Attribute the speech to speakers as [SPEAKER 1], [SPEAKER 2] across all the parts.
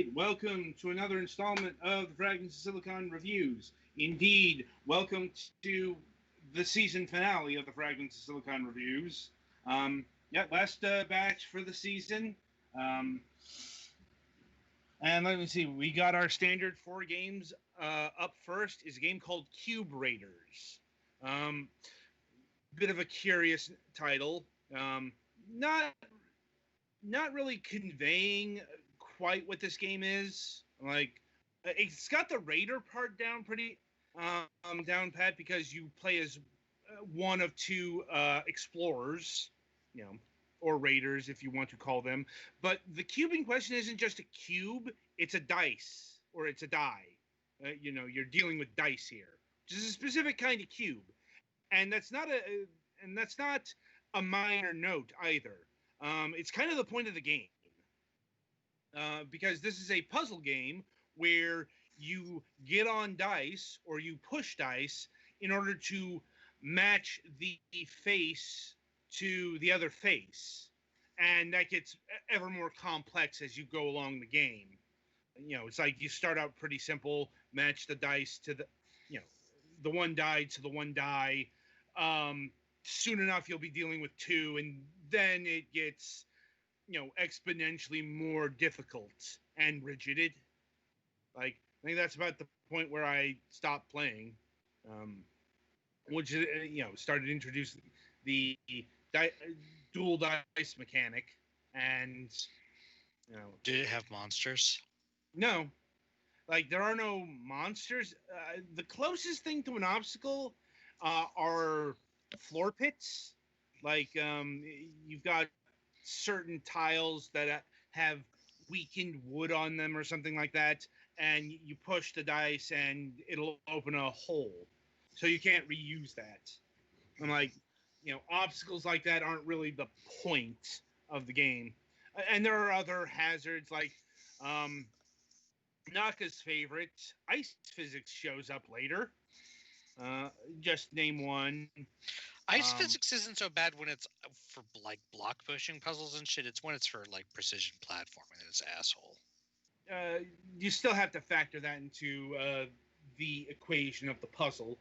[SPEAKER 1] right, welcome to another installment of the Fragments of Silicon Reviews. Indeed, welcome to the season finale of the Fragments of Silicon Reviews. Last batch for the season. Um, and let me see, we got our standard 4 games. Up first is a game called Cube Raiders. Bit of a curious title. Not not really conveying quite what this game is. Like, it's got the raider part down pretty down pat because you play as one of two explorers, you know, or raiders if you want to call them. But the cubing question isn't just a cube; it's a dice or it's a die. You're dealing with dice here, which is a specific kind of cube, and that's not a minor note either. It's kind of the point of the game. Because this is a puzzle game where you get on dice or you push dice in order to match the face to the other face. And that gets ever more complex as you go along the game. It's like you start out pretty simple, match the dice to the one die to the one die. Soon enough, you'll be dealing with two, and then it gets exponentially more difficult and rigid. Like, I think that's about the point where I stopped playing, which started introducing the di- dual dice mechanic, and
[SPEAKER 2] Did it have monsters?
[SPEAKER 1] no, like there are no monsters. The closest thing to an obstacle are floor pits. Like, you've got certain tiles that have weakened wood on them or something like that, and you push the dice and it'll open a hole, so you can't reuse that. I'm like, obstacles like that aren't really the point of the game. And there are other hazards like Naka's favorite, ice physics, shows up later. Just name one.
[SPEAKER 2] Ice physics isn't so bad when it's for like block pushing puzzles and shit. It's when it's for like precision platforming that it's asshole.
[SPEAKER 1] uh, you still have to factor that into the equation of the puzzle.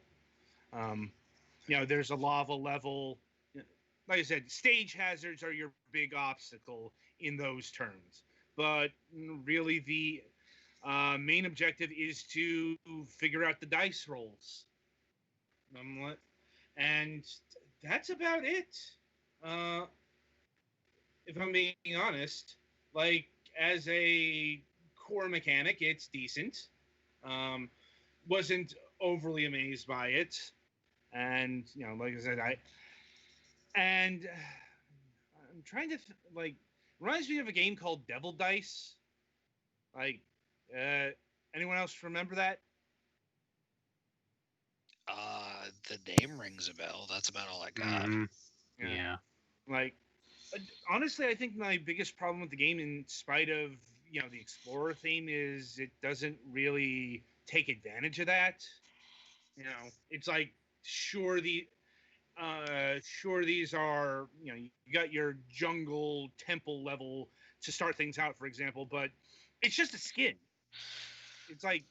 [SPEAKER 1] Um, there's a lava level. Like I said, stage hazards are your big obstacle in those terms. But really, the main objective is to figure out the dice rolls. And that's about it. Uh, if I'm being honest, like, as a core mechanic, it's decent. Um, wasn't overly amazed by it, and like I said, and I'm trying to reminds me of a game called Devil Dice. Like, uh, anyone else remember that?
[SPEAKER 2] The name rings a bell. That's about all I got.
[SPEAKER 3] Yeah.
[SPEAKER 1] Like, honestly, I think my biggest problem with the game, in spite of the explorer theme, is it doesn't really take advantage of that. It's like, sure, these are, you got your jungle temple level to start things out, for example, but it's just a skin. It's like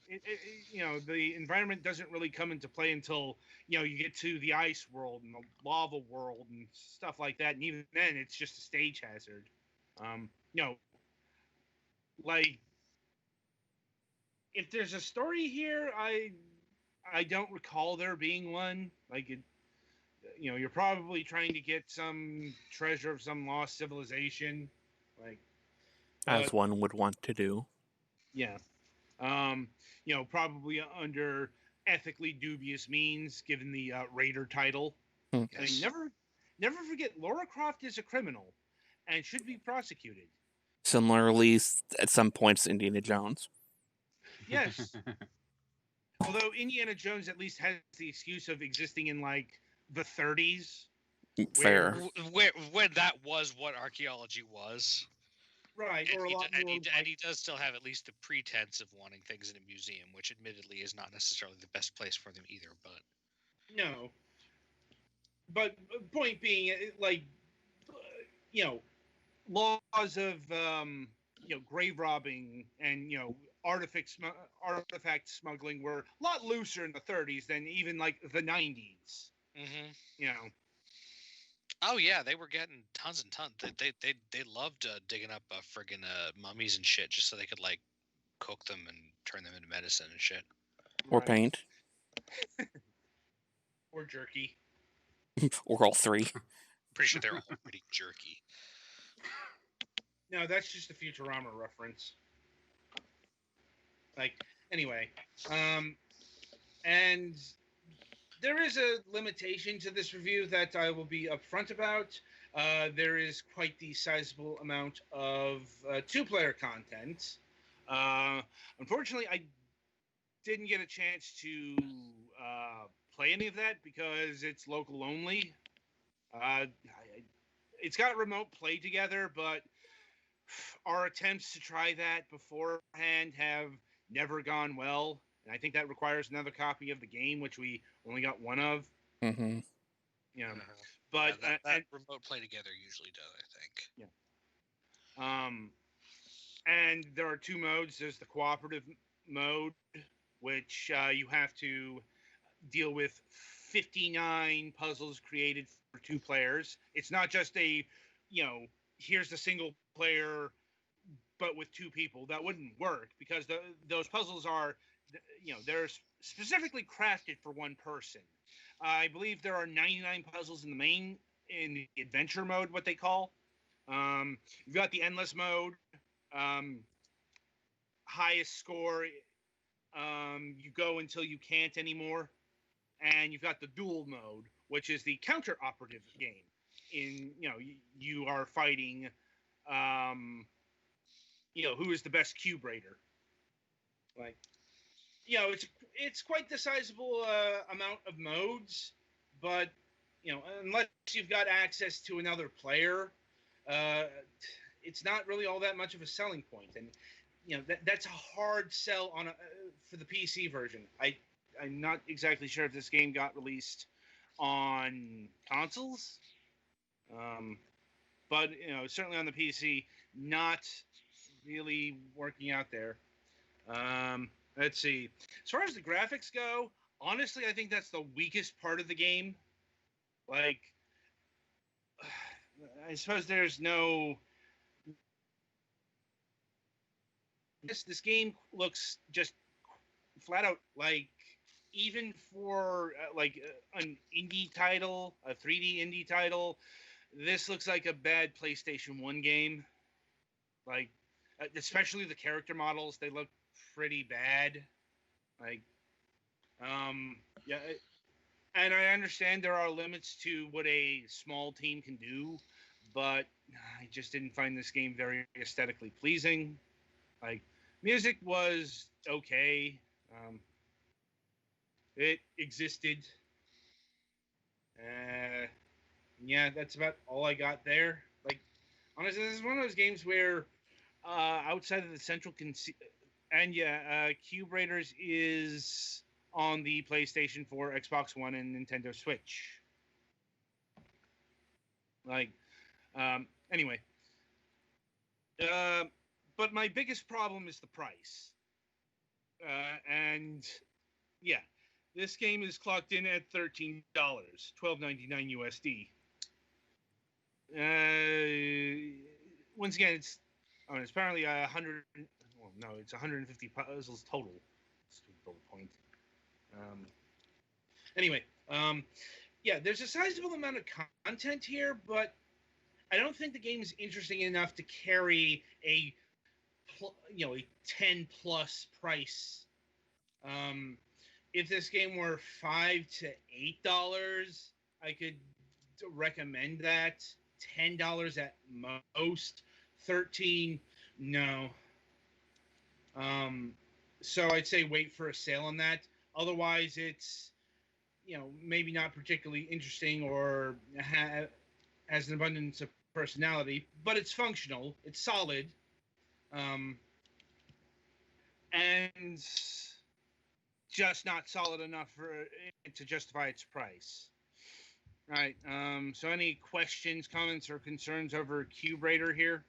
[SPEAKER 1] the environment doesn't really come into play until you get to the ice world and the lava world and stuff like that, and even then it's just a stage hazard. um you know like, if there's a story here, I don't recall there being one. Like, you're probably trying to get some treasure of some lost civilization, like,
[SPEAKER 3] As one would want to do.
[SPEAKER 1] yeah. Probably under ethically dubious means, given the Raider title.
[SPEAKER 3] Yes.
[SPEAKER 1] I mean, never forget, Lara Croft is a criminal and should be prosecuted.
[SPEAKER 3] Similarly, at some points, Indiana Jones.
[SPEAKER 1] Yes. Although Indiana Jones at least has the excuse of existing in, like, the 30s.
[SPEAKER 3] Fair.
[SPEAKER 2] When that was what archaeology was.
[SPEAKER 1] Right.
[SPEAKER 2] And,
[SPEAKER 1] or a lot more,
[SPEAKER 2] and he does still have at least the pretense of wanting things in a museum, which admittedly is not necessarily the best place for them either, but...
[SPEAKER 1] No. But point being, like, laws of grave robbing and artifact smuggling were a lot looser in the 30s than even like the 90s.
[SPEAKER 2] Mm-hmm.
[SPEAKER 1] You know.
[SPEAKER 2] Oh yeah, they were getting tons and tons. They loved digging up friggin' mummies and shit just so they could like cook them and turn them into medicine and shit.
[SPEAKER 3] Or paint.
[SPEAKER 1] Or jerky.
[SPEAKER 3] Or all three.
[SPEAKER 2] Pretty sure they're already jerky.
[SPEAKER 1] No, that's just a Futurama reference. Like, anyway, and there is a limitation to this review that I will be upfront about. There is quite the sizable amount of two-player content. Unfortunately, I didn't get a chance to play any of that because it's local only. It's got remote play together, but our attempts to try that beforehand have never gone well. And I think that requires another copy of the game, which we only got one of.
[SPEAKER 3] Mm-hmm.
[SPEAKER 1] But
[SPEAKER 2] that remote play together usually does, I think.
[SPEAKER 1] Yeah. And there are two modes. There's the cooperative mode, which you have to deal with 59 puzzles created for two players. It's not just here's the single player, but with two people. That wouldn't work because those puzzles are, they're specifically crafted for one person. I believe there are 99 puzzles in the adventure mode, what they call. You've got the endless mode, highest score. You go until you can't anymore. And you've got the duel mode, which is the counter-operative game. You are fighting, who is the best cube raider. Like, it's quite the sizable amount of modes, but unless you've got access to another player, it's not really all that much of a selling point. And that's a hard sell for the PC version. I'm not exactly sure if this game got released on consoles, but certainly on the PC, not really working out there. Let's see. As far as the graphics go, honestly, I think that's the weakest part of the game. Like, I suppose there's no. This game looks just flat out like, even for an indie title, a 3D indie title, this looks like a bad PlayStation 1 game. Like, especially the character models, they look pretty bad. Like, yeah. And I understand there are limits to what a small team can do, but I just didn't find this game very aesthetically pleasing. Like, music was okay. It existed. Yeah, that's about all I got there. Like, honestly, this is one of those games where, outside of the central Cube Raiders is on the PlayStation 4, Xbox One, and Nintendo Switch. Like, anyway. But my biggest problem is the price. And yeah, this game is clocked in at $13, $12.99 USD. Once again, it's apparently 100. Well, no, it's 150 puzzles total. That's the point. Anyway, yeah, there's a sizable amount of content here, but I don't think the game is interesting enough to carry a 10 plus price. If this game were $5 to $8, I could recommend that. $10 at most. 13, no. So I'd say wait for a sale on that. Otherwise, it's maybe not particularly interesting or has an abundance of personality, but it's functional. It's solid. And just not solid enough for it to justify its price. All right. So any questions, comments, or concerns over Cube Raider here?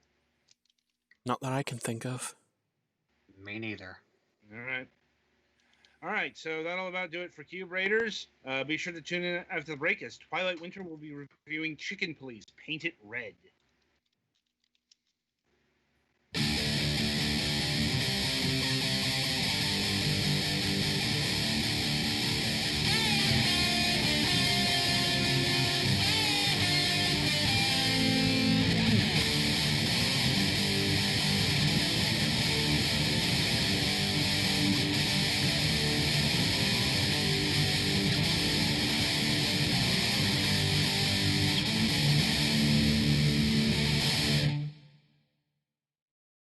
[SPEAKER 3] Not that I can think of.
[SPEAKER 4] Me neither.
[SPEAKER 1] All right, so that'll about do it for Cube Raiders. Be sure to tune in after the break as Twilight Winter will be reviewing Chicken Police, Paint It Red.